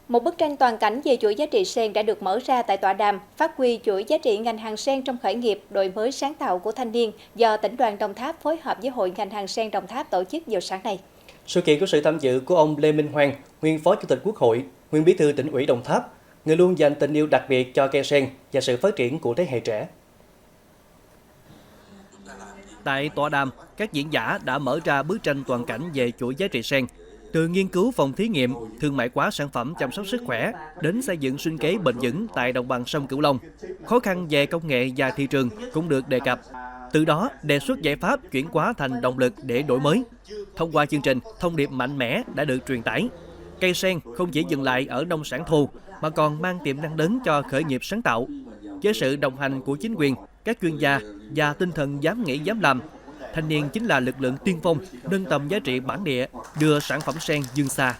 Một bức tranh toàn cảnh về chuỗi giá trị sen đã được mở ra tại tọa đàm phát huy chuỗi giá trị ngành hàng sen trong khởi nghiệp, đổi mới sáng tạo của thanh niên do Tỉnh đoàn Đồng Tháp phối hợp với Hội ngành hàng sen Đồng Tháp tổ chức vào sáng nay. Sự kiện có sự tham dự của ông Lê Minh Hoan, nguyên Phó Chủ tịch Quốc hội, nguyên Bí thư Tỉnh ủy Đồng Tháp, người luôn dành tình yêu đặc biệt cho cây sen và sự phát triển của thế hệ trẻ. Tại tọa đàm, các diễn giả đã mở ra bức tranh toàn cảnh về chuỗi giá trị sen, từ nghiên cứu phòng thí nghiệm, thương mại hóa sản phẩm chăm sóc sức khỏe đến xây dựng sinh kế bền vững tại đồng bằng sông Cửu Long. Khó khăn về công nghệ và thị trường cũng được đề cập. Từ đó, đề xuất giải pháp chuyển hóa thành động lực để đổi mới. Thông qua chương trình, thông điệp mạnh mẽ đã được truyền tải. Cây sen không chỉ dừng lại ở nông sản thô, mà còn mang tiềm năng lớn cho khởi nghiệp sáng tạo. Với sự đồng hành của chính quyền, các chuyên gia và tinh thần dám nghĩ dám làm, thanh niên chính là lực lượng tiên phong nâng tầm giá trị bản địa, đưa sản phẩm sen vươn xa.